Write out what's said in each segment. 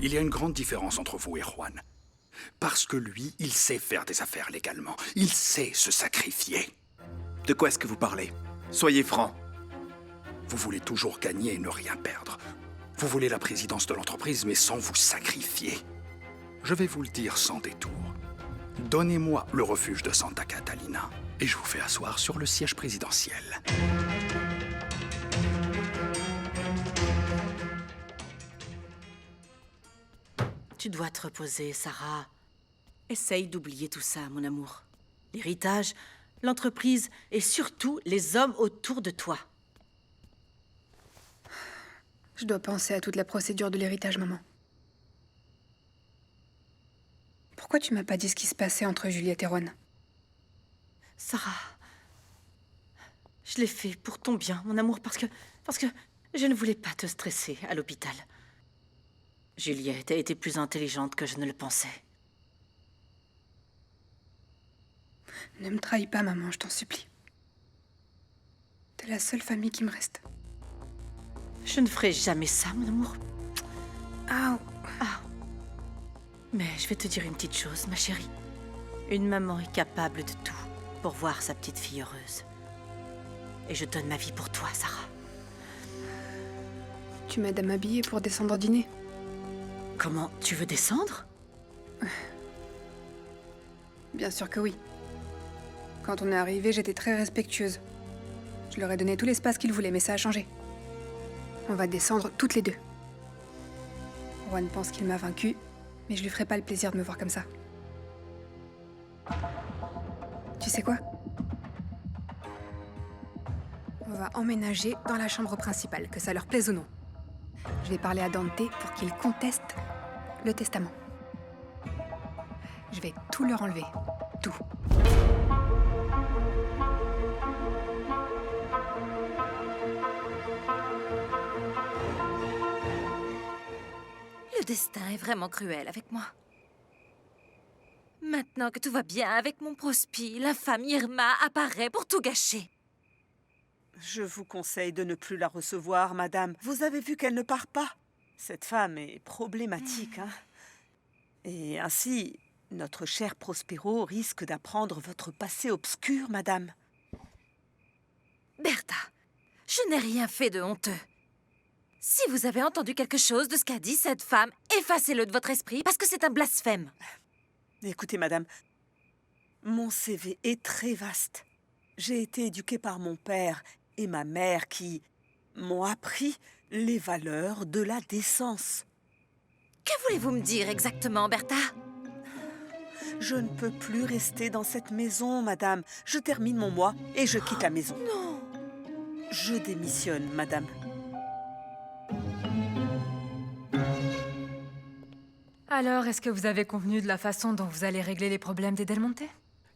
Il y a une grande différence entre vous et Juan. Parce que lui, il sait faire des affaires légalement. Il sait se sacrifier. De quoi est-ce que vous parlez? Soyez franc. Vous voulez toujours gagner et ne rien perdre. Vous voulez la présidence de l'entreprise, mais sans vous sacrifier. Je vais vous le dire sans détour. Donnez-moi le refuge de Santa Catalina, et je vous fais asseoir sur le siège présidentiel. Tu dois te reposer, Sarah. Essaye d'oublier tout ça, mon amour. L'héritage, l'entreprise et surtout les hommes autour de toi. Je dois penser à toute la procédure de l'héritage, maman. Pourquoi tu m'as pas dit ce qui se passait entre Juliette et Juan? Sarah, je l'ai fait pour ton bien, mon amour, parce que je ne voulais pas te stresser à l'hôpital. Juliette a été plus intelligente que je ne le pensais. Ne me trahis pas, maman, je t'en supplie. T'es la seule famille qui me reste. Je ne ferai jamais ça, mon amour. Ah, Mais je vais te dire une petite chose, ma chérie. Une maman est capable de tout pour voir sa petite fille heureuse. Et je donne ma vie pour toi, Sarah. tu m'aides à m'habiller pour descendre dîner. Comment, tu veux descendre? Bien sûr que oui. Quand on est arrivé, j'étais très respectueuse. Je leur ai donné tout l'espace qu'ils voulaient, mais ça a changé. On va descendre toutes les deux. Juan pense qu'il m'a vaincue, mais je lui ferai pas le plaisir de me voir comme ça. Tu sais quoi? On va emménager dans la chambre principale, que ça leur plaise ou non. Je vais parler à Dante pour qu'il conteste le testament. Je vais tout leur enlever. Tout. Le destin est vraiment cruel avec moi. Maintenant que tout va bien avec mon prospi, l'infâme Irma apparaît pour tout gâcher. Je vous conseille de ne plus la recevoir, madame. Vous avez vu qu'elle ne part pas. Cette femme est problématique, hein. Et ainsi, notre cher Prospero risque d'apprendre votre passé obscur, madame. Bertha, je n'ai rien fait de honteux. Si vous avez entendu quelque chose de ce qu'a dit cette femme, effacez-le de votre esprit parce que c'est un blasphème. Écoutez, madame, mon CV est très vaste. J'ai été éduquée par mon père et ma mère qui m'ont appris les valeurs de la décence. Que voulez-vous me dire exactement, Bertha? Je ne peux plus rester dans cette maison, madame. Je termine mon mois et je quitte la maison. Non. Je démissionne, madame. Alors, est-ce que vous avez convenu de la façon dont vous allez régler les problèmes des Del Monte?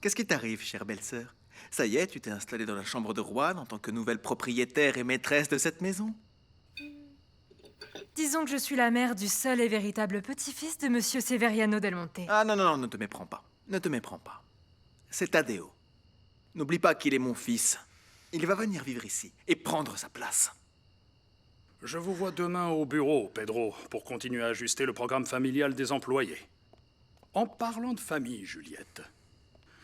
Qu'est-ce qui t'arrive, chère belle-sœur? Ça y est, tu t'es installée dans la chambre de Juan en tant que nouvelle propriétaire et maîtresse de cette maison? Disons que je suis la mère du seul et véritable petit-fils de Monsieur Severiano Del Monte. Ah non, non, non, ne te méprends pas. Ne te méprends pas. C'est Taddeo. N'oublie pas qu'il est mon fils. Il va venir vivre ici et prendre sa place. Je vous vois demain au bureau, Pedro, pour continuer à ajuster le programme familial des employés. En parlant de famille, Juliette,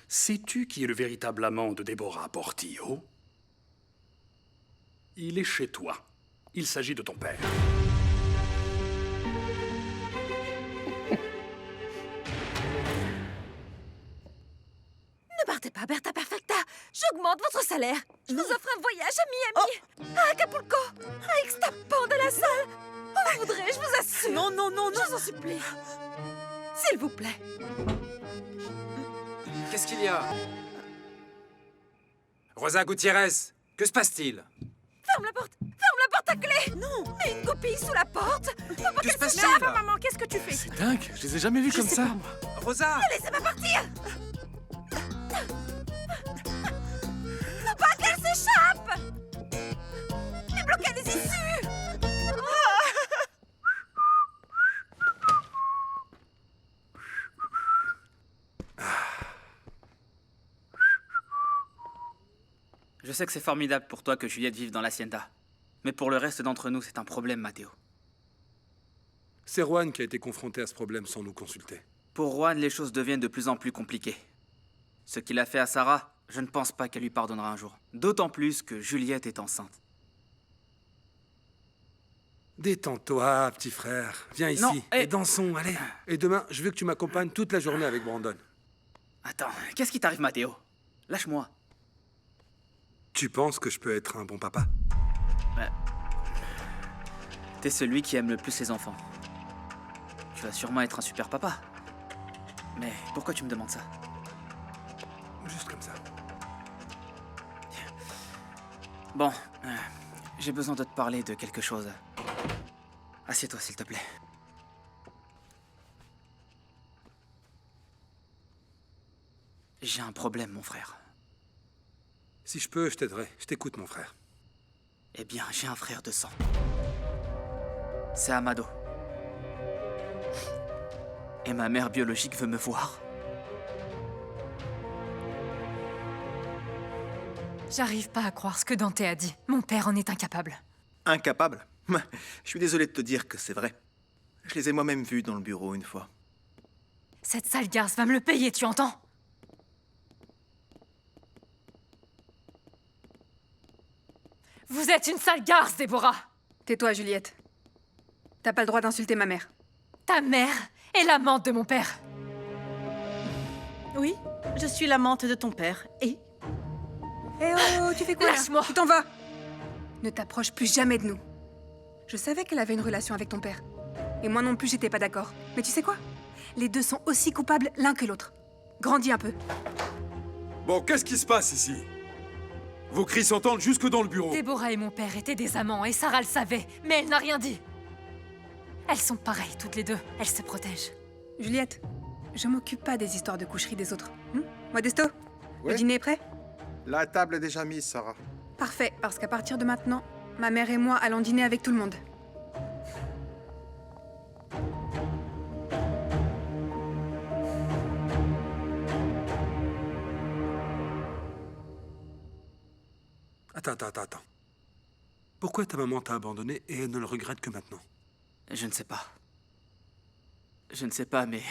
sais-tu qui est le véritable amant de Deborah Portillo? Il est chez toi. Il s'agit de ton père. Ne partez pas, Bertha Perfecta. J'augmente votre salaire. Je vous offre un voyage à Miami, à Acapulco, à Ixtapan de la Salle. Où voudrais-je, vous assure. Non, non, non, non. Je vous en supplie. S'il vous plaît. Qu'est-ce qu'il y a? Rosa Gutiérrez, que se passe-t-il? Ferme la porte à clé. Non. Mets une goupille sous la porte. Faut pas Que se qu'elle se passe-t-il? Maman, qu'est-ce que tu fais? C'est dingue, je les ai jamais vus comme ça. Rosa! Laissez-moi partir. Faut pas qu'elle s'échappe. Débloquez les issues. Je sais que c'est formidable pour toi que Juliette vive dans l'hacienda. Mais pour le reste d'entre nous, c'est un problème, Matteo. C'est Juan qui a été confronté à ce problème sans nous consulter. Pour Juan, les choses deviennent de plus en plus compliquées. Ce qu'il a fait à Sarah, je ne pense pas qu'elle lui pardonnera un jour. D'autant plus que Juliette est enceinte. Détends-toi, petit frère. Viens ici. Non, et dansons, allez. Et demain, je veux que tu m'accompagnes toute la journée avec Brandon. Attends, qu'est-ce qui t'arrive, Mathéo? Lâche-moi. Tu penses que je peux être un bon papa? T'es celui qui aime le plus ses enfants. Tu vas sûrement être un super papa. Mais pourquoi tu me demandes ça? Juste comme ça. Bon, j'ai besoin de te parler de quelque chose. Assieds-toi, s'il te plaît. J'ai un problème, mon frère. Si je peux, je t'aiderai. Je t'écoute, mon frère. Eh bien, j'ai un frère de sang. C'est Amado. Et ma mère biologique veut me voir. J'arrive pas à croire ce que Dante a dit. Mon père en est incapable. Incapable? Je suis désolé de te dire que c'est vrai. Je les ai moi-même vus dans le bureau une fois. Cette sale garce va me le payer, tu entends? Vous êtes une sale garce, Déborah! Tais-toi, Juliette. T'as pas le droit d'insulter ma mère. Ta mère est l'amante de mon père. Oui, je suis l'amante de ton père. Et Eh oh, tu fais quoi là? Lâche-moi. Tu t'en vas. Ne t'approche plus jamais de nous. Je savais qu'elle avait une relation avec ton père. Et moi non plus, j'étais pas d'accord. Mais tu sais quoi? Les deux sont aussi coupables l'un que l'autre. Grandis un peu. Bon, qu'est-ce qui se passe ici? Vos cris s'entendent jusque dans le bureau. Déborah et mon père étaient des amants et Sarah le savait, mais elle n'a rien dit. Elles sont pareilles toutes les deux, elles se protègent. Juliette, je m'occupe pas des histoires de coucherie des autres. Modesto, Oui. le dîner est prêt? La table est déjà mise, Sarah. Parfait, parce qu'à partir de maintenant, ma mère et moi allons dîner avec tout le monde. Attends. Pourquoi ta maman t'a abandonné et elle ne le regrette que maintenant? Je ne sais pas. Je ne sais pas, mais...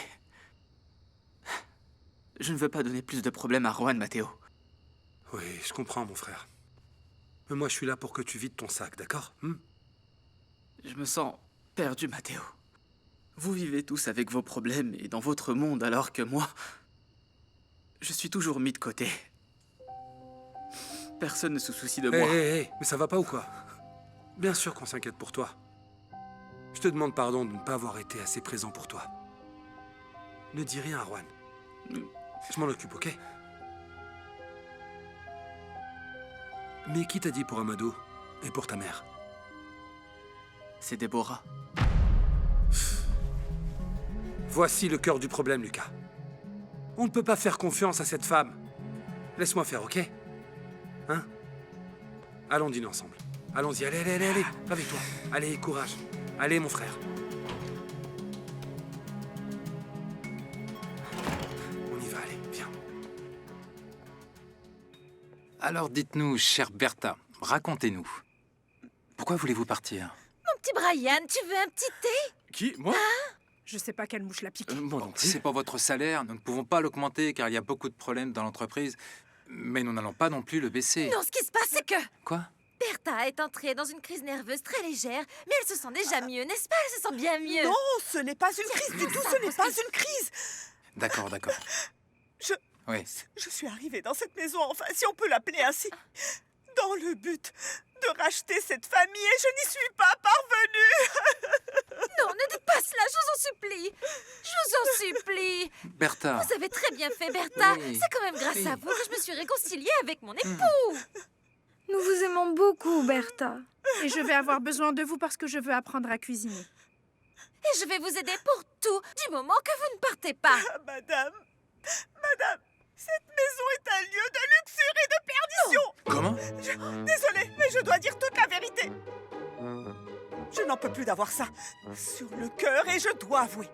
Je ne veux pas donner plus de problèmes à Juan, Mathéo. Oui, je comprends, mon frère. Mais moi, je suis là pour que tu vides ton sac, d'accord? Je me sens perdu, Mathéo. Vous vivez tous avec vos problèmes et dans votre monde, alors que moi... Je suis toujours mis de côté. Personne ne se soucie de moi. Hé, mais ça va pas ou quoi? Bien sûr qu'on s'inquiète pour toi. Je te demande pardon de ne pas avoir été assez présent pour toi. Ne dis rien à Juan. Je m'en occupe, ok? Mais qui t'a dit pour Amado et pour ta mère? C'est Déborah. Voici le cœur du problème, Lucas. On ne peut pas faire confiance à cette femme. Laisse-moi faire, ok? Hein? Allons dîner ensemble. Allons-y, allez, avec toi. Allez, courage. Allez, mon frère. On y va, allez, viens. Alors dites-nous, chère Bertha, racontez-nous. Pourquoi voulez-vous partir? Mon petit Brian, tu veux un petit thé? Qui? Moi? Je sais pas quelle mouche la pique. Moi non plus. C'est pas votre salaire. Nous ne pouvons pas l'augmenter car il y a beaucoup de problèmes dans l'entreprise. Mais nous n'allons pas non plus le baisser. Non, ce qui se passe, c'est que... Quoi? Bertha est entrée dans une crise nerveuse très légère, mais elle se sent déjà mieux, n'est-ce pas? Elle se sent bien mieux. Non, ce n'est pas une crise du tout, ce n'est pas une crise. D'accord. Oui. Je suis arrivée dans cette maison, enfin, si on peut l'appeler ainsi, dans le but de racheter cette famille et je n'y suis pas parvenue. Non, ne dites pas cela, je vous en supplie. Je vous en supplie. Bertha. Vous avez très bien fait, Bertha. Oui. C'est quand même grâce à vous que je me suis réconciliée avec mon époux. Nous vous aimons beaucoup, Bertha. Et je vais avoir besoin de vous parce que je veux apprendre à cuisiner. Et je vais vous aider pour tout, du moment que vous ne partez pas. Madame, cette maison est un lieu de luxure et de perdition. Comment? Désolée, mais je dois dire toute la vérité. Je n'en peux plus d'avoir ça sur le cœur et je dois avouer.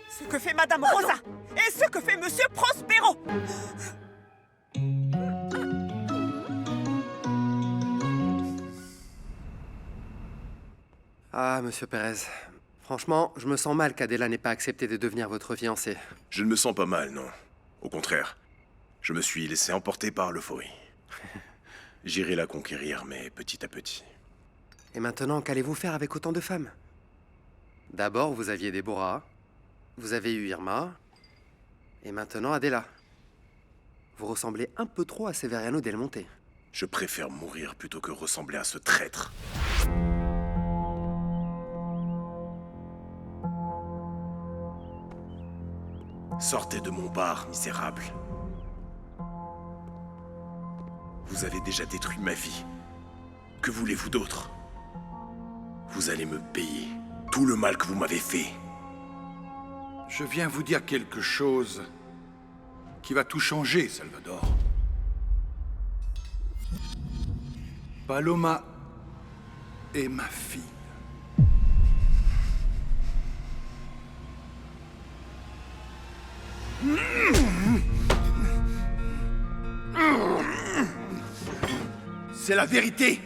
Ce que fait Madame Rosa et ce que fait Monsieur Prospero. Ah, monsieur Pérez. Franchement, je me sens mal qu'Adela n'ait pas accepté de devenir votre fiancée. Je ne me sens pas mal, non. Au contraire, je me suis laissé emporter par l'euphorie. J'irai la conquérir, mais petit à petit. Et maintenant, qu'allez-vous faire avec autant de femmes? D'abord, vous aviez Déborah, vous avez eu Irma, et maintenant Adela. Vous ressemblez un peu trop à Severiano Del Monte. Je préfère mourir plutôt que ressembler à ce traître. Sortez de mon bar, misérable. Vous avez déjà détruit ma vie. Que voulez-vous d'autre? Vous allez me payer tout le mal que vous m'avez fait. Je viens vous dire quelque chose qui va tout changer, Salvador. Paloma est ma fille. C'est la vérité. Et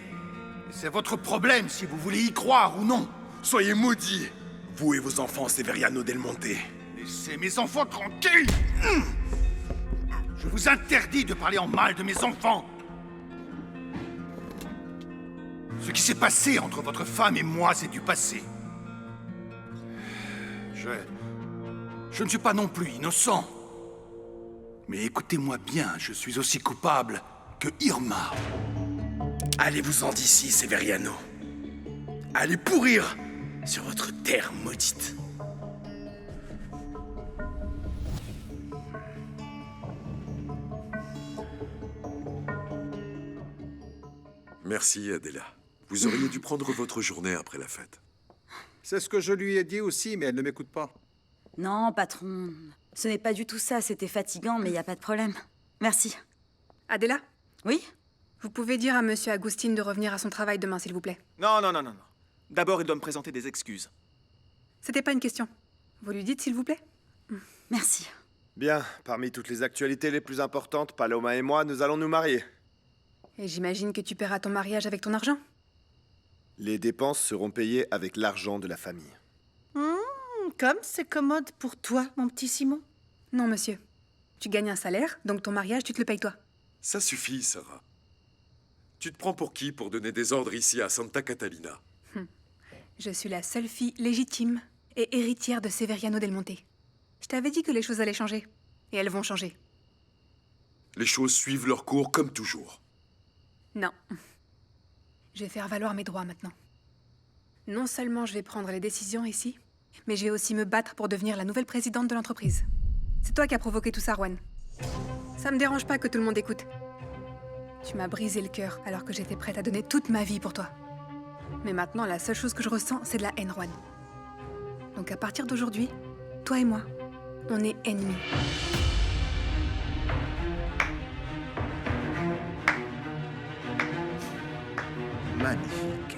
c'est votre problème si vous voulez y croire ou non. Soyez maudits, vous et vos enfants Severiano Del Monte. Laissez mes enfants tranquilles. Je vous interdis de parler en mal de mes enfants. Ce qui s'est passé entre votre femme et moi, c'est du passé. Je ne suis pas non plus innocent. Mais écoutez-moi bien, je suis aussi coupable que Irma. Allez-vous-en d'ici, Severiano. Allez pourrir sur votre terre maudite. Merci, Adela. Vous auriez dû prendre votre journée après la fête. C'est ce que je lui ai dit aussi, mais elle ne m'écoute pas. Non, patron. Ce n'est pas du tout ça. C'était fatigant, mais il n'y a pas de problème. Merci. Adela? Oui? Vous pouvez dire à Monsieur Agustin de revenir à son travail demain, s'il vous plaît. Non. D'abord, il doit me présenter des excuses. C'était pas une question. Vous lui dites, s'il vous plaît? Merci. Bien, parmi toutes les actualités les plus importantes, Paloma et moi, nous allons nous marier. Et j'imagine que tu paieras ton mariage avec ton argent? Les dépenses seront payées avec l'argent de la famille. Comme c'est commode pour toi, mon petit Simon. Non, monsieur. Tu gagnes un salaire, donc ton mariage, tu te le payes toi. Ça suffit, Sarah. Tu te prends pour qui pour donner des ordres ici à Santa Catalina? Je suis la seule fille légitime et héritière de Severiano Del Monte. Je t'avais dit que les choses allaient changer. Et elles vont changer. Les choses suivent leur cours comme toujours. Non. Je vais faire valoir mes droits maintenant. Non seulement je vais prendre les décisions ici, mais je vais aussi me battre pour devenir la nouvelle présidente de l'entreprise. C'est toi qui as provoqué tout ça, Juan. Ça me dérange pas que tout le monde écoute. Tu m'as brisé le cœur alors que j'étais prête à donner toute ma vie pour toi. Mais maintenant, la seule chose que je ressens, c'est de la haine, Juan. Donc à partir d'aujourd'hui, toi et moi, on est ennemis. Magnifique.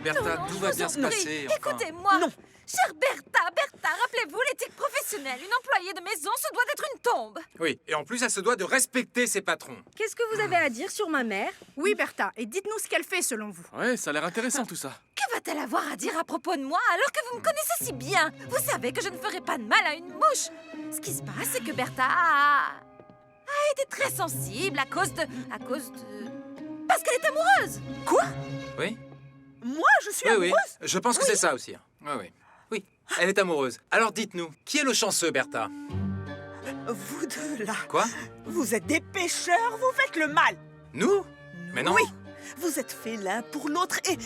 Bertha, Non, tout je va vous bien se en prie, passer. enfin. Écoutez-moi. Non. Chère Bertha, rappelez-vous l'éthique professionnelle. Une employée de maison se doit d'être une tombe. Oui, et en plus, elle se doit de respecter ses patrons. Qu'est-ce que vous avez à dire sur ma mère? Oui, Bertha, et dites-nous ce qu'elle fait selon vous. Ouais, ça a l'air intéressant tout ça. Que va-t-elle avoir à dire à propos de moi alors que vous me connaissez si bien? Vous savez que je ne ferai pas de mal à une mouche. Ce qui se passe, c'est que Bertha a été très sensible à cause de... Parce qu'elle est amoureuse. Quoi? Oui? Moi, je suis Oui. amoureuse? Je pense que c'est ça aussi. Oui, elle est amoureuse. Alors dites-nous, qui est le chanceux, Bertha? Vous deux, là. Quoi? Vous êtes des pécheurs, vous faites le mal. Nous? Mais non. Oui, vous êtes faits l'un pour l'autre et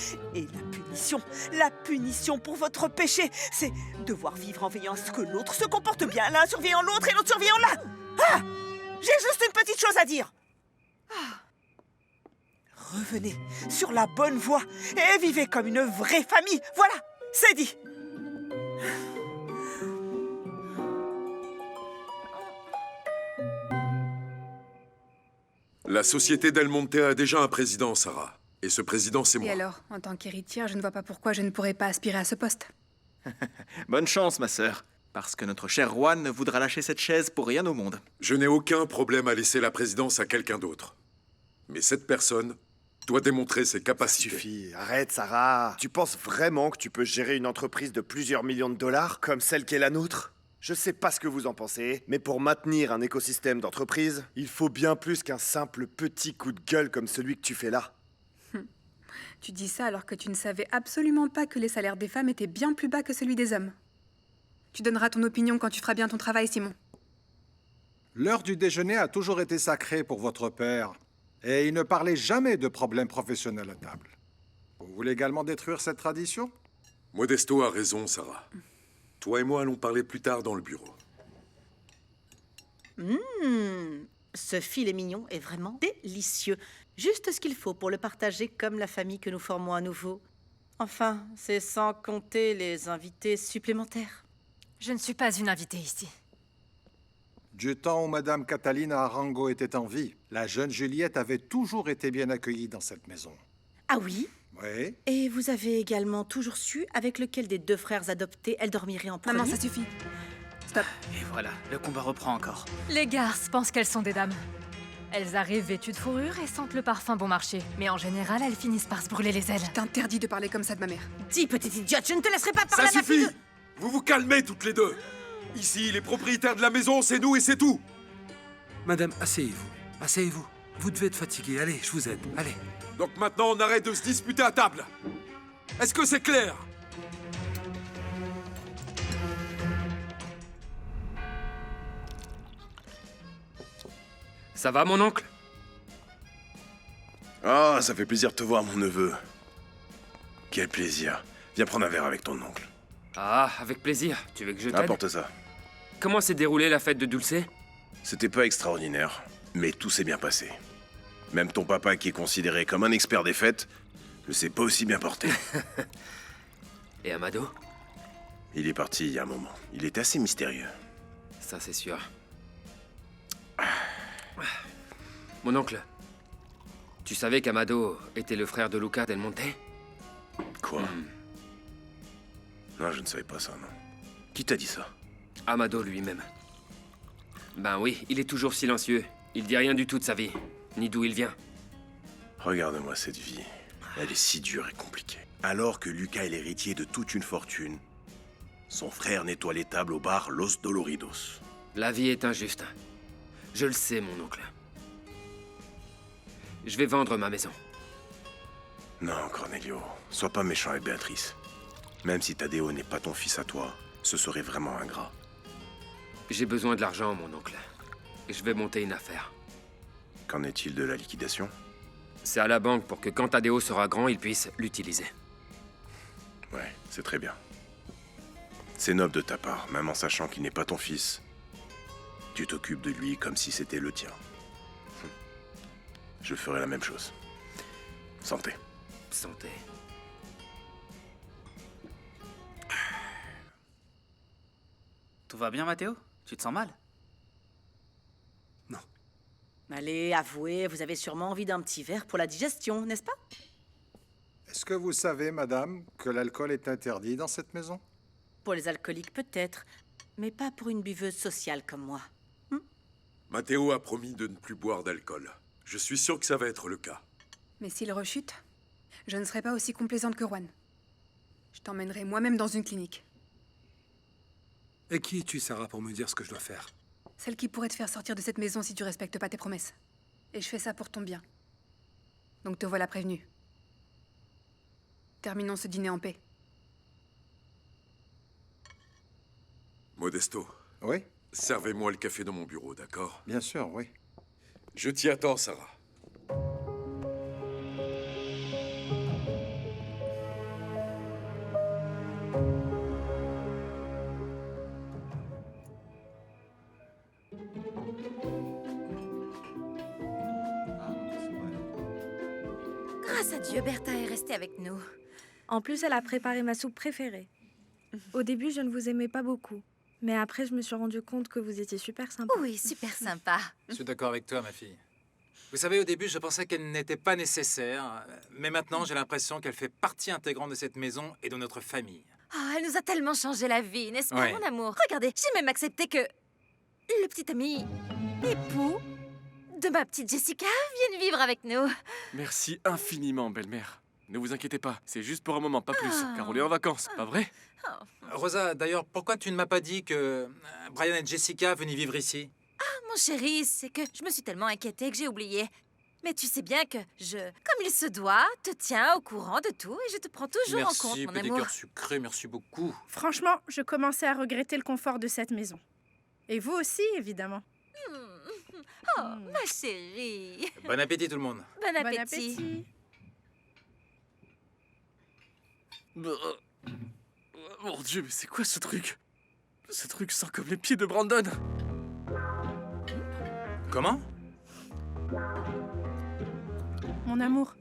la punition pour votre péché, c'est devoir vivre en veillant à ce que l'autre se comporte bien, l'un surveillant l'autre et l'autre surveillant l'un. Ah! J'ai juste une petite chose à dire. Revenez sur la bonne voie et vivez comme une vraie famille. Voilà, c'est dit. La société Del Monte a déjà un président, Sarah. Et ce président, c'est Et moi. alors, en tant qu'héritière, je ne vois pas pourquoi je ne pourrais pas aspirer à ce poste. Bonne chance, ma sœur. Parce que notre cher Juan ne voudra lâcher cette chaise pour rien au monde. Je n'ai aucun problème à laisser la présidence à quelqu'un d'autre. Mais cette personne doit démontrer ses capacités. Suffit, arrête Sarah. Tu penses vraiment que tu peux gérer une entreprise de plusieurs millions de dollars comme celle qui est la nôtre? Je sais pas ce que vous en pensez, mais pour maintenir un écosystème d'entreprise, il faut bien plus qu'un simple petit coup de gueule comme celui que tu fais là. Tu dis ça alors que tu ne savais absolument pas que les salaires des femmes étaient bien plus bas que celui des hommes. Tu donneras ton opinion quand tu feras bien ton travail, Simon. L'heure du déjeuner a toujours été sacrée pour votre père, et il ne parlait jamais de problèmes professionnels à table. Vous voulez également détruire cette tradition? Modesto a raison, Sarah. Toi et moi allons parler plus tard dans le bureau. Ce filet mignon est vraiment délicieux. Juste ce qu'il faut pour le partager comme la famille que nous formons à nouveau. Enfin, c'est sans compter les invités supplémentaires. Je ne suis pas une invitée ici. Du temps où Madame Catalina Arango était en vie, la jeune Juliette avait toujours été bien accueillie dans cette maison. Ah oui? Oui. Et vous avez également toujours su avec lequel des deux frères adoptés elle dormirait en premier? Maman, ça suffit. Stop. Et voilà, le combat reprend encore. Les garces pensent qu'elles sont des dames. Elles arrivent vêtues de fourrure et sentent le parfum bon marché. Mais en général, elles finissent par se brûler les ailes. Je t'interdis de parler comme ça de ma mère. Dis, petite idiote, je ne te laisserai pas parler Ça à ma fille suffit! Vous vous calmez toutes les deux! Ici, les propriétaires de la maison, c'est nous et c'est tout! Madame, asseyez-vous. Asseyez-vous. Vous devez être fatigué. Allez, je vous aide. Allez. Donc maintenant, on arrête de se disputer à table! Est-ce que c'est clair? Ça va, mon oncle? Ah, ça fait plaisir de te voir, mon neveu. Quel plaisir. Viens prendre un verre avec ton oncle. Ah, avec plaisir. Tu veux que je t'aide? Apporte ça. Comment s'est déroulée la fête de Dulce? C'était pas extraordinaire, mais tout s'est bien passé. Même ton papa, qui est considéré comme un expert des fêtes, ne s'est pas aussi bien porté. Et Amado? Il est parti il y a un moment. Il était assez mystérieux. Ça, c'est sûr. Mon oncle, tu savais qu'Amado était le frère de Luca Del Monte? Quoi? Non, je ne savais pas ça, non. Qui t'a dit ça? Amado lui-même. Ben oui, il est toujours silencieux. Il dit rien du tout de sa vie, ni d'où il vient. Regarde-moi cette vie. Elle est si dure et compliquée. Alors que Luca est l'héritier de toute une fortune, son frère nettoie les tables au bar Los Doloridos. La vie est injuste. Je le sais, mon oncle. Je vais vendre ma maison. Non, Cornelio, sois pas méchant avec Béatrice. Même si Tadeo n'est pas ton fils à toi, ce serait vraiment ingrat. J'ai besoin de l'argent, mon oncle. Je vais monter une affaire. Qu'en est-il de la liquidation? C'est à la banque pour que quand Tadeo sera grand, il puisse l'utiliser. Ouais, c'est très bien. C'est noble de ta part, même en sachant qu'il n'est pas ton fils. Tu t'occupes de lui comme si c'était le tien. Je ferai la même chose. Santé. Santé. Tout va bien, Mathéo? Tu te sens mal? Allez, avouez, vous avez sûrement envie d'un petit verre pour la digestion, n'est-ce pas? Est-ce que vous savez, madame, que l'alcool est interdit dans cette maison? Pour les alcooliques peut-être, mais pas pour une buveuse sociale comme moi. Matteo a promis de ne plus boire d'alcool. Je suis sûr que ça va être le cas. Mais s'il rechute, je ne serai pas aussi complaisante que Juan. Je t'emmènerai moi-même dans une clinique. Et qui es-tu, Sarah, pour me dire ce que je dois faire? Celle qui pourrait te faire sortir de cette maison si tu respectes pas tes promesses. Et je fais ça pour ton bien. Donc te voilà prévenu. Terminons ce dîner en paix. Modesto. Oui? Servez-moi le café dans mon bureau, d'accord? Bien sûr, oui. Je t'y attends, Sarah. Grâce à Dieu, Bertha est restée avec nous. En plus, elle a préparé ma soupe préférée. Au début, je ne vous aimais pas beaucoup. Mais après, je me suis rendu compte que vous étiez super sympa. Oui, super sympa. Je suis d'accord avec toi, ma fille. Vous savez, au début, je pensais qu'elle n'était pas nécessaire, mais maintenant, j'ai l'impression qu'elle fait partie intégrante de cette maison et de notre famille. Oh, elle nous a tellement changé la vie, n'est-ce pas, Ouais. mon amour? Regardez, j'ai même accepté que le petit ami époux de ma petite Jessica vienne vivre avec nous. Merci infiniment, belle-mère. Ne vous inquiétez pas, c'est juste pour un moment, pas plus, car on est en vacances, pas vrai? Rosa, d'ailleurs, pourquoi tu ne m'as pas dit que Brian et Jessica venaient vivre ici? Ah, mon chéri, c'est que je me suis tellement inquiétée que j'ai oublié. Mais tu sais bien que comme il se doit, te tiens au courant de tout et je te prends toujours en compte, mon Merci, petit amour. cœur sucré, merci beaucoup. Franchement, je commençais à regretter le confort de cette maison. Et vous aussi, évidemment. Oh, ma chérie. Bon appétit tout le monde. Bon Bon appétit. appétit. Mon Dieu, mais c'est quoi ce truc? Ce truc sent comme les pieds de Brandon. Comment? Mon amour.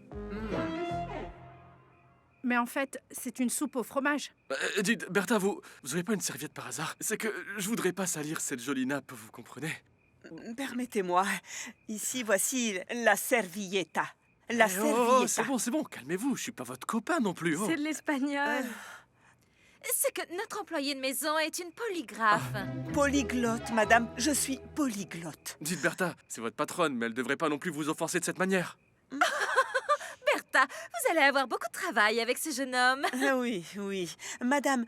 Mais en fait, c'est une soupe au fromage. Dites, Bertha, vous avez pas une serviette par hasard? C'est que je voudrais pas salir cette jolie nappe, vous comprenez? Permettez-moi. Ici, voici la servilleta. La Eh, servilleta. c'est bon, calmez-vous, je suis pas votre copain non plus. C'est de l'espagnol. C'est que notre employé de maison est une polygraphe. Polyglotte, madame. Je suis polyglotte. Dites, Bertha, c'est votre patronne, mais elle devrait pas non plus vous offenser de cette manière. Bertha, vous allez avoir beaucoup de travail avec ce jeune homme. Oui, oui. Madame,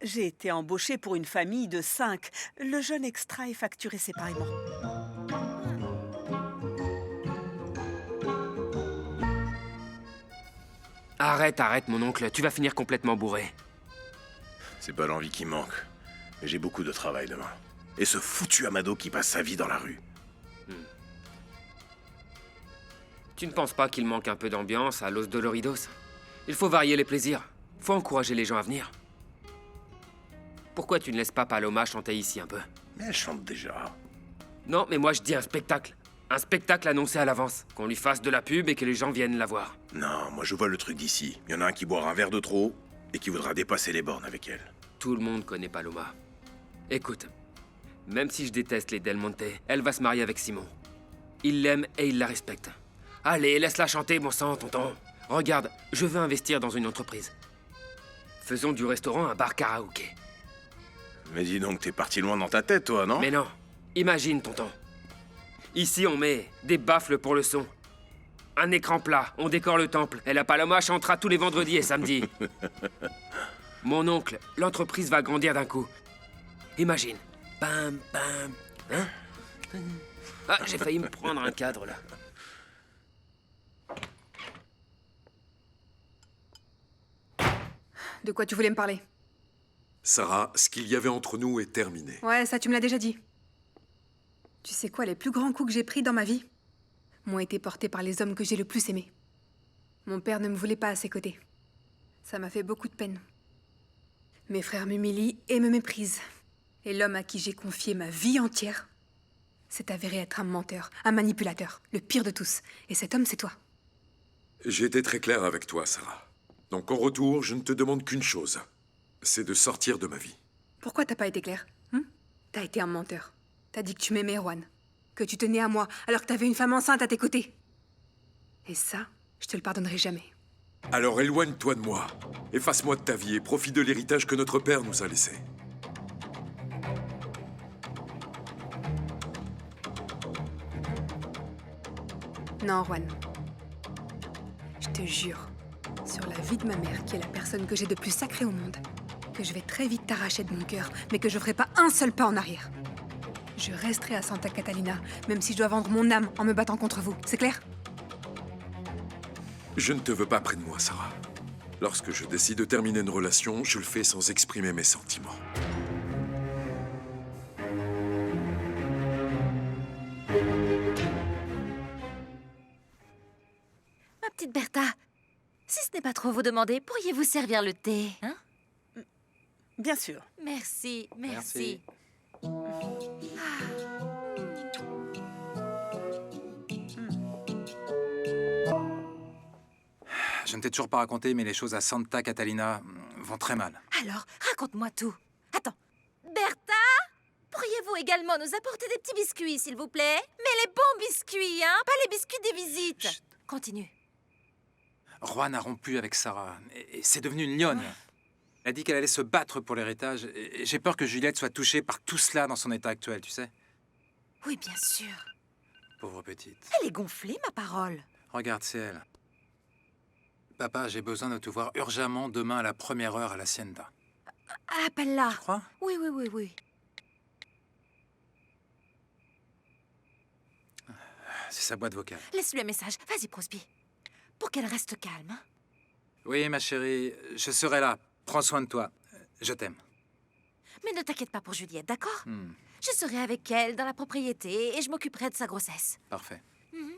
j'ai été embauchée pour une famille de 5. Le jeune extra est facturé séparément. Arrête, mon oncle, tu vas finir complètement bourré. C'est pas l'envie qui manque. Mais j'ai beaucoup de travail demain. Et ce foutu Amado qui passe sa vie dans la rue. Tu ne penses pas qu'il manque un peu d'ambiance à Los Doloridos? Il faut varier les plaisirs. Faut encourager les gens à venir. Pourquoi tu ne laisses pas Paloma chanter ici un peu? Mais elle chante déjà. Non, mais moi je dis un spectacle. Un spectacle annoncé à l'avance. Qu'on lui fasse de la pub et que les gens viennent la voir. Non, moi je vois le truc d'ici. Il y en a un qui boira un verre de trop et qui voudra dépasser les bornes avec elle. Tout le monde connaît Paloma. Écoute, même si je déteste les Del Monte, elle va se marier avec Simon. Il l'aime et il la respecte. Allez, laisse-la chanter, bon sang, tonton. Regarde, je veux investir dans une entreprise. Faisons du restaurant un bar karaoké. Mais dis donc, t'es parti loin dans ta tête, toi, non? Mais non, imagine, tonton. Ici, on met des baffles pour le son. Un écran plat, on décore le temple. Et la Paloma chantera tous les vendredis et samedis. Mon oncle, l'entreprise va grandir d'un coup. Imagine. Bam, bam. Hein? Ah, j'ai failli me prendre un cadre, là. De quoi tu voulais me parler? Sarah, ce qu'il y avait entre nous est terminé. Ouais, ça tu me l'as déjà dit. Tu sais quoi, les plus grands coups que j'ai pris dans ma vie m'ont été portés par les hommes que j'ai le plus aimés. Mon père ne me voulait pas à ses côtés. Ça m'a fait beaucoup de peine. Mes frères m'humilient et me méprisent. Et l'homme à qui j'ai confié ma vie entière s'est avéré être un menteur, un manipulateur, le pire de tous. Et cet homme, c'est toi. J'ai été très clair avec toi, Sarah. Donc en retour, je ne te demande qu'une chose. C'est de sortir de ma vie. Pourquoi t'as pas été clair? T'as été un menteur. T'as dit que tu m'aimais, Juan. Que tu tenais à moi, alors que t'avais une femme enceinte à tes côtés. Et ça, je te le pardonnerai jamais. Alors éloigne-toi de moi. Efface-moi de ta vie et profite de l'héritage que notre père nous a laissé. Non, Juan. Je te jure, sur la vie de ma mère, qui est la personne que j'ai de plus sacrée au monde, que je vais très vite t'arracher de mon cœur, mais que je ferai pas un seul pas en arrière. Je resterai à Santa Catalina, même si je dois vendre mon âme en me battant contre vous. C'est clair? Je ne te veux pas près de moi, Sarah. Lorsque je décide de terminer une relation, je le fais sans exprimer mes sentiments. Ma petite Bertha, si ce n'est pas trop vous demander, pourriez-vous servir le thé, hein? Bien sûr. Merci, merci. Je ne t'ai toujours pas raconté, mais les choses à Santa Catalina vont très mal. Alors, raconte-moi tout. Attends. Bertha, pourriez-vous également nous apporter des petits biscuits, s'il vous plaît? Mais les bons biscuits, hein? Pas les biscuits des visites. Chut. Continue. Juan a rompu avec Sarah et c'est devenu une lionne. Elle a dit qu'elle allait se battre pour l'héritage. Et j'ai peur que Juliette soit touchée par tout cela dans son état actuel, tu sais. Oui, bien sûr. pauvre petite. Elle est gonflée, ma parole. Regarde, c'est elle. Papa, j'ai besoin de te voir urgemment demain à la première heure à l'Hacienda. Appelle-la. Tu crois? Oui, oui, oui, oui. C'est sa boîte vocale. Laisse-lui un message. Vas-y, Prospi. Pour qu'elle reste calme. Hein. Oui, ma chérie, je serai là. Prends soin de toi. Je t'aime. Mais ne t'inquiète pas pour Juliette, d'accord? Hmm, Je serai avec elle dans la propriété et je m'occuperai de sa grossesse. parfait. Mhm.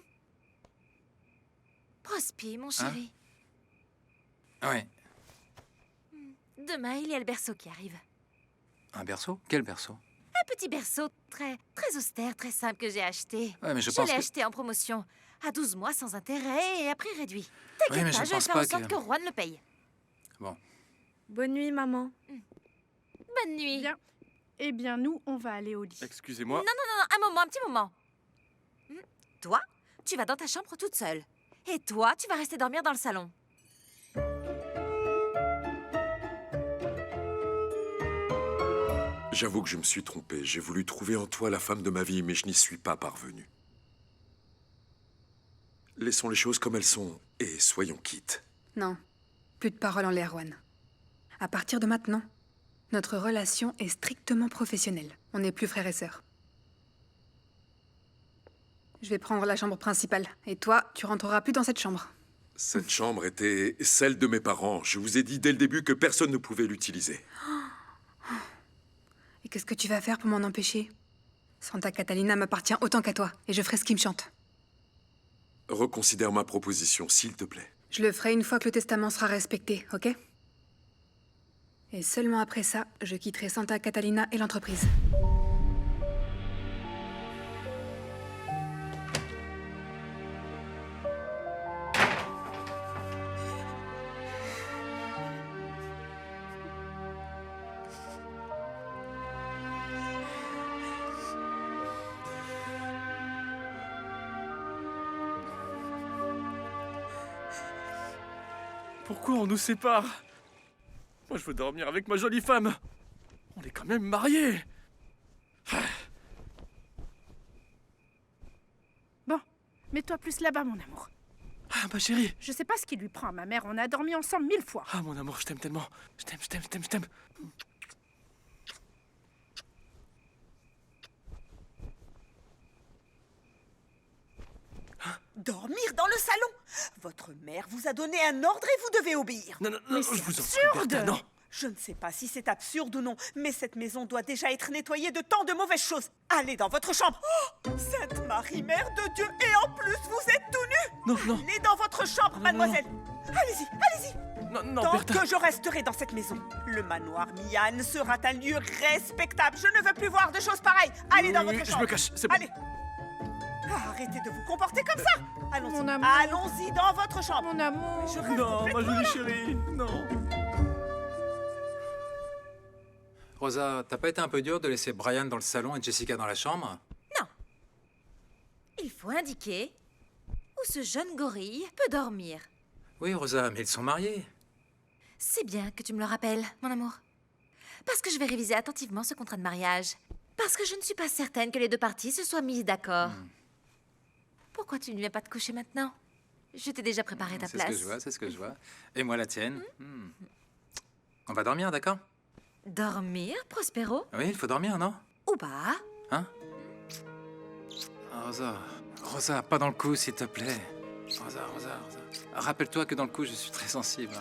Prospi, mon chéri. Oui. Demain, il y a le berceau qui arrive. Un berceau? Quel berceau? Un petit berceau très austère, très simple que j'ai acheté. Ouais, mais je je pense l'ai que- acheté en promotion. À 12 mois sans intérêt et à prix réduit. Oui, T'inquiète mais pas, je je vais pense faire pas en sorte que- que Juan le paye. Bon. Bonne nuit, maman. Bonne nuit. Bien. Eh bien, nous, on va aller au lit. Excusez-moi. Non, non, non, un petit moment. Toi, tu vas dans ta chambre toute seule. Et toi, tu vas rester dormir dans le salon. J'avoue que je me suis trompé. J'ai voulu trouver en toi la femme de ma vie, mais je n'y suis pas parvenu. Laissons les choses comme elles sont et soyons quittes. Non, plus de paroles en l'air, Juan. À partir de maintenant, notre relation est strictement professionnelle. On n'est plus frères et sœurs. Je vais prendre la chambre principale. Et toi, tu rentreras plus dans cette chambre. Cette chambre était celle de mes parents. Je vous ai dit dès le début que personne ne pouvait l'utiliser. Et qu'est-ce que tu vas faire pour m'en empêcher? Santa Catalina m'appartient autant qu'à toi, et je ferai ce qui me chante. Reconsidère ma proposition, s'il te plaît. Je le ferai une fois que le testament sera respecté, ok? Et seulement après ça, je quitterai Santa Catalina et l'entreprise. Pourquoi on nous sépare? Moi, je veux dormir avec ma jolie femme. On est quand même mariés. Bon, mets-toi plus là-bas, mon amour. Ah, ma chérie. Je sais pas ce qui lui prend à ma mère, on a dormi ensemble 1000 fois. Ah, mon amour, je t'aime tellement. Je t'aime, je t'aime, je t'aime, je t'aime. Dormir dans le salon? Votre mère vous a donné un ordre et vous devez obéir. Non, non, non, Mais je c'est vous en prie, absurde. Bertha, non. Je ne sais pas si c'est absurde ou non, mais cette maison doit déjà être nettoyée de tant de mauvaises choses. Allez dans votre chambre. Oh, Sainte Marie, Mère de Dieu, et en plus vous êtes tout nu. Non, non. Allez dans votre chambre, mademoiselle. Allez-y, allez-y. Non, non, Tant Bertha. que je resterai dans cette maison, le manoir Mian sera un lieu respectable. Je ne veux plus voir de choses pareilles. Allez dans Oui, votre je chambre. me cache, c'est bon. Allez. Arrêtez de vous comporter comme ça. Allons-y. Mon amour. Allons-y dans votre chambre. Mon amour. Je reste Non, ma complètement jolie là. chérie, non. Rosa, t'as pas été un peu dur de laisser Brian dans le salon et Jessica dans la chambre? Il faut indiquer où ce jeune gorille peut dormir. Oui, Rosa, mais ils sont mariés. C'est bien que tu me le rappelles, mon amour. Parce que je vais réviser attentivement ce contrat de mariage. Parce que je ne suis pas certaine que les deux parties se soient mises d'accord. Pourquoi tu ne viens pas te coucher maintenant? Je t'ai déjà préparé ta C'est ce place. que je vois, c'est ce que je vois. Et moi la tienne. On va dormir, d'accord? Dormir, Prospero? Oui, il faut dormir, non? Ou pas? Hein? Rosa, Rosa, pas dans le cou, s'il te plaît. Rosa, Rosa, Rosa. Rappelle-toi que dans le cou, je suis très sensible.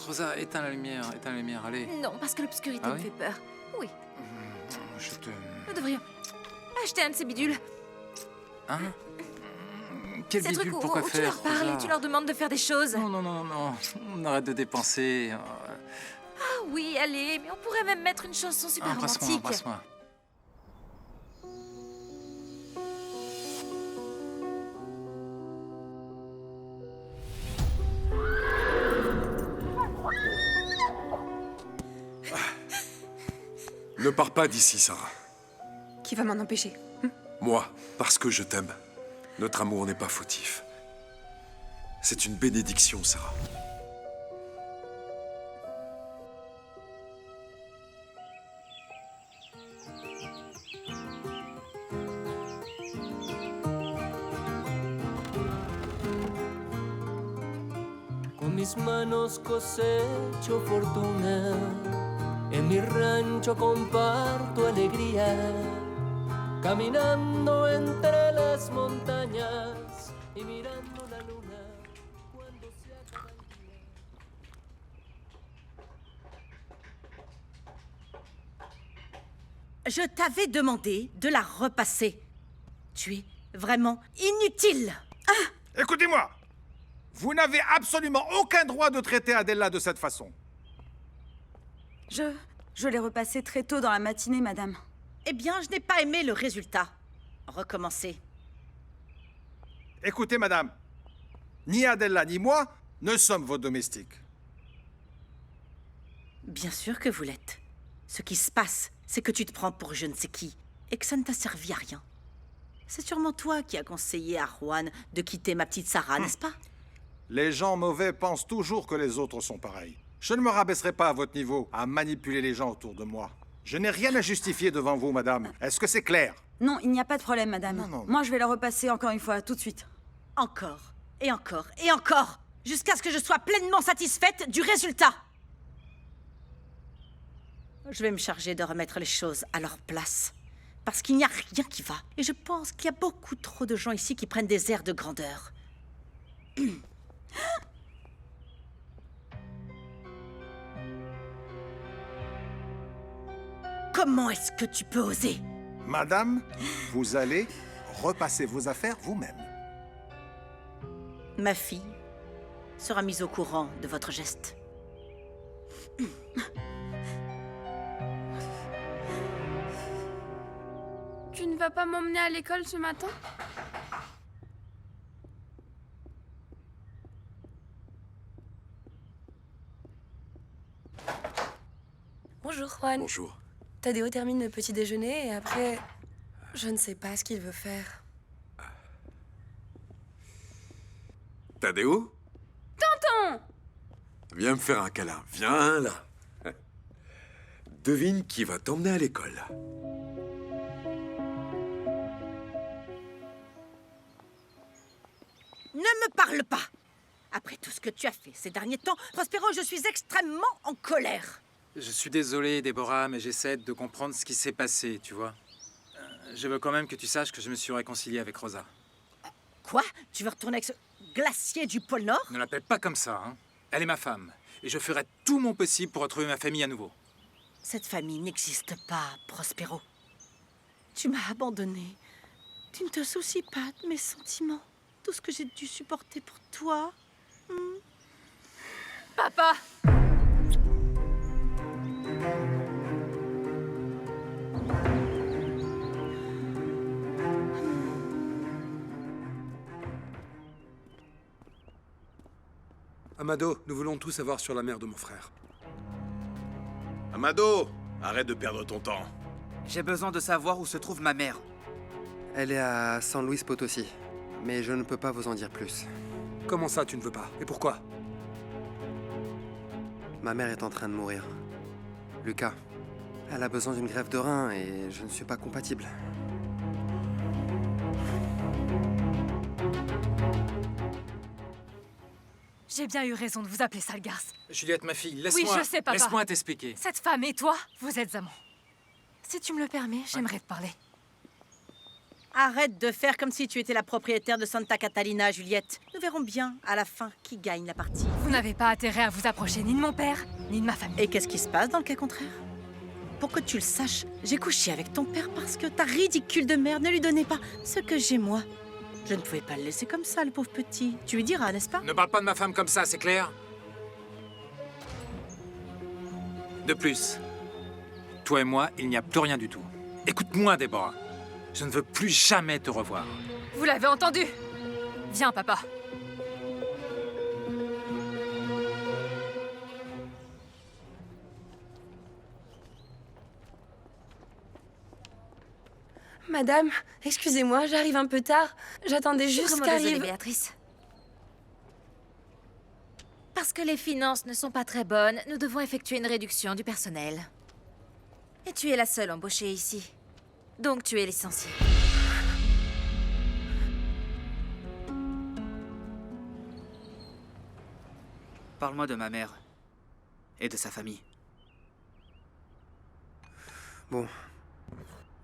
Rosa, éteins la lumière, allez. Non, parce que l'obscurité Ah me oui fait peur. Oui, Je te... nous devrions acheter un de ces bidules. Hein? Quel Ces trucs bidule, où, pourquoi où tu faire, leur parles Rosa? et tu leur demandes de faire des choses. Non, non, non, non, on arrête de dépenser. Ah oui, allez, mais on pourrait même mettre une chanson super Embrasse-moi, romantique. embrasse-moi. Ne pars pas d'ici, Sarah. Qui va m'en empêcher? Moi, parce que je t'aime. Notre amour n'est pas fautif. C'est une bénédiction, Sarah. Con mis manos cosecho fortuna, en mi rancho comparto alegría, caminando entre las montañas y mirando la luna cuando se acaba el día. Je t'avais demandé de la repasser. Tu es vraiment inutile. Écoutez-moi! Vous n'avez absolument aucun droit de traiter Adela de cette façon. Je l'ai repassé très tôt dans la matinée, madame. Eh bien, je n'ai pas aimé le résultat. Recommencer. Écoutez, madame, ni Adela ni moi ne sommes vos domestiques. Bien sûr que vous l'êtes. Ce qui se passe, c'est que tu te prends pour je ne sais qui et que ça ne t'a servi à rien. C'est sûrement toi qui as conseillé à Juan de quitter ma petite Sarah, n'est-ce pas? Les gens mauvais pensent toujours que les autres sont pareils. Je ne me rabaisserai pas à votre niveau à manipuler les gens autour de moi. Je n'ai rien à justifier devant vous, madame. Est-ce que c'est clair? Non, il n'y a pas de problème, madame. Non. Moi, je vais la repasser encore une fois, tout de suite. Encore, et encore, et encore, jusqu'à ce que je sois pleinement satisfaite du résultat. Je vais me charger de remettre les choses à leur place. Parce qu'il n'y a rien qui va. Et je pense qu'il y a beaucoup trop de gens ici qui prennent des airs de grandeur. Comment est-ce que tu peux oser? Madame, vous allez repasser vos affaires vous-même. Ma fille sera mise au courant de votre geste. Tu ne vas pas m'emmener à l'école ce matin? Bonjour, Juan. Bonjour. Tadeo termine le petit déjeuner et après, je ne sais pas ce qu'il veut faire. Tadeo? Tonton! Viens me faire un câlin. Viens là. Devine qui va t'emmener à l'école. Ne me parle pas! Après tout ce que tu as fait ces derniers temps, Prospero, je suis extrêmement en colère. Je suis désolé, Déborah, mais j'essaie de comprendre ce qui s'est passé, tu vois. Je veux quand même que tu saches que je me suis réconcilié avec Rosa. Quoi? Tu veux retourner avec ce glacier du pôle Nord? Ne l'appelle pas comme ça, hein. Elle est ma femme. Et je ferai tout mon possible pour retrouver ma famille à nouveau. Cette famille n'existe pas, Prospero. Tu m'as abandonné. Tu ne te soucies pas de mes sentiments. Tout ce que j'ai dû supporter pour toi. Papa! Amado, nous voulons tout savoir sur la mère de mon frère. Amado, arrête de perdre ton temps. J'ai besoin de savoir où se trouve ma mère. Elle est à San Luis Potosí, mais je ne peux pas vous en dire plus. Comment ça, tu ne veux pas? Et pourquoi? Ma mère est en train de mourir. Lucas, elle a besoin d'une greffe de rein et je ne suis pas compatible. J'ai bien eu raison de vous appeler sale garce. Juliette, ma fille, Oui, laisse-moi je sais, papa. laisse-moi t'expliquer. Cette femme et toi, vous êtes amants. Si tu me le permets, j'aimerais te parler. Arrête de faire comme si tu étais la propriétaire de Santa Catalina, Juliette. Nous verrons bien, à la fin, qui gagne la partie. Vous n'avez pas intérêt à vous approcher ni de mon père, ni de ma famille. Et qu'est-ce qui se passe dans le cas contraire? Pour que tu le saches, j'ai couché avec ton père parce que ta ridicule de mère ne lui donnait pas ce que j'ai moi. Je ne pouvais pas le laisser comme ça, le pauvre petit. Tu lui diras, n'est-ce pas? Ne parle pas de ma femme comme ça, c'est clair? De plus, toi et moi, il n'y a plus rien du tout. Écoute-moi, Déborah. Je ne veux plus jamais te revoir. Vous l'avez entendu? Viens, papa. Madame, excusez-moi, j'arrive un peu tard. J'attendais Je suis juste vraiment désolée, qu'arrive... Béatrice. Parce que les finances ne sont pas très bonnes, nous devons effectuer une réduction du personnel. Et tu es la seule embauchée ici. Donc tu es licenciée. Parle-moi de ma mère et de sa famille. Bon,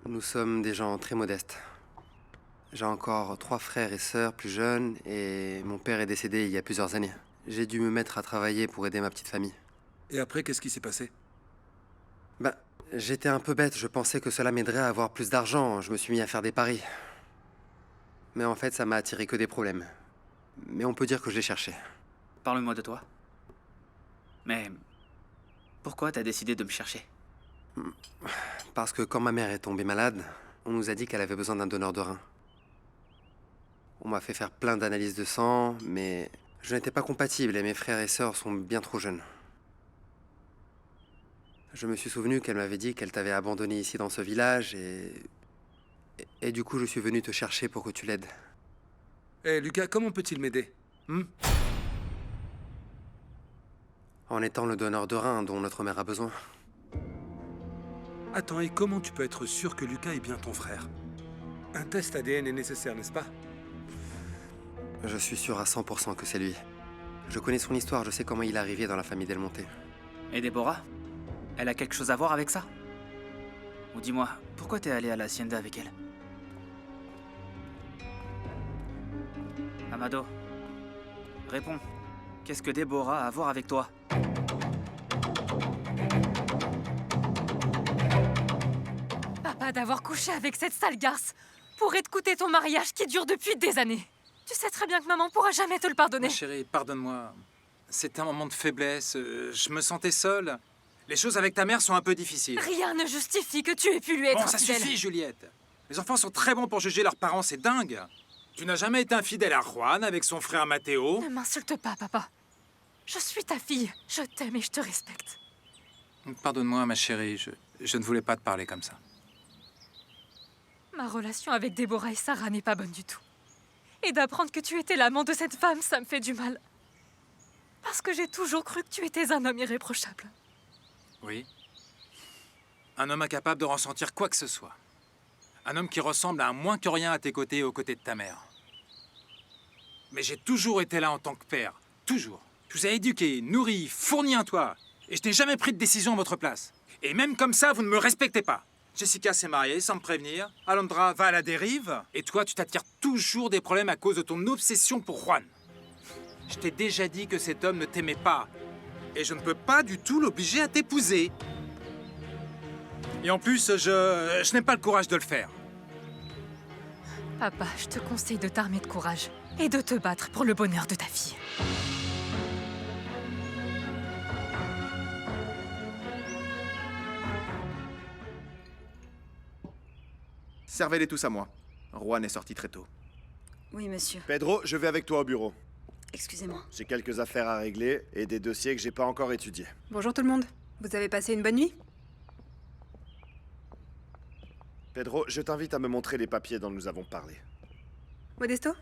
nous sommes des gens très modestes. J'ai encore 3 frères et sœurs plus jeunes et mon père est décédé il y a plusieurs années. J'ai dû me mettre à travailler pour aider ma petite famille. Et après, qu'est-ce qui s'est passé? Bah, j'étais un peu bête, je pensais que cela m'aiderait à avoir plus d'argent, je me suis mis à faire des paris. Mais en fait, ça m'a attiré que des problèmes. Mais on peut dire que je l'ai cherché. Parle-moi de toi. Mais pourquoi t'as décidé de me chercher? Parce que quand ma mère est tombée malade, on nous a dit qu'elle avait besoin d'un donneur de rein. On m'a fait faire plein d'analyses de sang, mais je n'étais pas compatible et mes frères et sœurs sont bien trop jeunes. Je me suis souvenu qu'elle m'avait dit qu'elle t'avait abandonné ici dans ce village et du coup je suis venu te chercher pour que tu l'aides. Eh, Lucas, comment peut-il m'aider? En étant le donneur de rein dont notre mère a besoin. Attends, et comment tu peux être sûr que Lucas est bien ton frère? Un test ADN est nécessaire, n'est-ce pas? Je suis sûr à 100% que c'est lui. Je connais son histoire, je sais comment il est arrivé dans la famille Del Monte. Et Déborah? Elle a quelque chose à voir avec ça? Ou dis-moi, pourquoi t'es allé à la hacienda avec elle? Amado, réponds. Qu'est-ce que Déborah a à voir avec toi? Papa, d'avoir couché avec cette sale garce pourrait te coûter ton mariage qui dure depuis des années. Tu sais très bien que maman pourra jamais te le pardonner. Ma chérie, pardonne-moi. C'était un moment de faiblesse. Je me sentais seul. Les choses avec ta mère sont un peu difficiles. Rien ne justifie que tu aies pu lui être Bon, ça infidèle. suffit, Juliette. Les enfants sont très bons pour juger leurs parents, c'est dingue. Tu n'as jamais été infidèle à Juan avec son frère Matteo. Ne m'insulte pas, papa. Je suis ta fille. Je t'aime et je te respecte. Pardonne-moi, ma chérie. Je ne voulais pas te parler comme ça. Ma relation avec Déborah et Sarah n'est pas bonne du tout. Et d'apprendre que tu étais l'amant de cette femme, ça me fait du mal. Parce que j'ai toujours cru que tu étais un homme irréprochable. Oui. Un homme incapable de ressentir quoi que ce soit. Un homme qui ressemble à un moins que rien à tes côtés et aux côtés de ta mère. Mais j'ai toujours été là en tant que père. Toujours. Je vous ai éduqué, nourri, fourni un toit. Et je n'ai jamais pris de décision à votre place. Et même comme ça, vous ne me respectez pas. Jessica s'est mariée sans me prévenir. Alondra va à la dérive. Et toi, tu t'attires toujours des problèmes à cause de ton obsession pour Juan. Je t'ai déjà dit que cet homme ne t'aimait pas. Et je ne peux pas du tout l'obliger à t'épouser. Et en plus, je n'ai pas le courage de le faire. Papa, je te conseille de t'armer de courage et de te battre pour le bonheur de ta fille. Servez-les tous à moi. Juan est sorti très tôt. Oui, monsieur. Pedro, je vais avec toi au bureau. Excusez-moi. J'ai quelques affaires à régler et des dossiers que j'ai pas encore étudiés. Bonjour tout le monde. Vous avez passé une bonne nuit? Pedro, je t'invite à me montrer les papiers dont nous avons parlé. Modesto?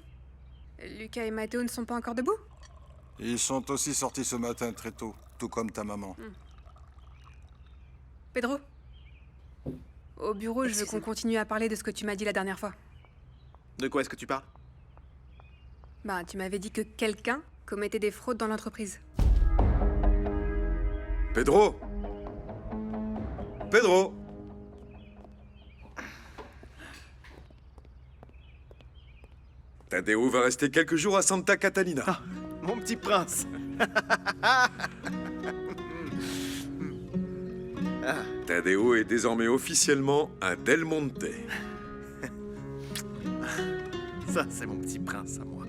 Lucas et Matteo ne sont pas encore debout? Ils sont aussi sortis ce matin très tôt, tout comme ta maman. Pedro? Au bureau, je veux qu'on continue à parler de ce que tu m'as dit la dernière fois. De quoi est-ce que tu parles? Bah, tu m'avais dit que quelqu'un commettait des fraudes dans l'entreprise. Pedro! Pedro! Tadeo va rester quelques jours à Santa Catalina. Ah, mon petit prince! Tadeo est désormais officiellement un Del Monte. Ça, c'est mon petit prince à moi.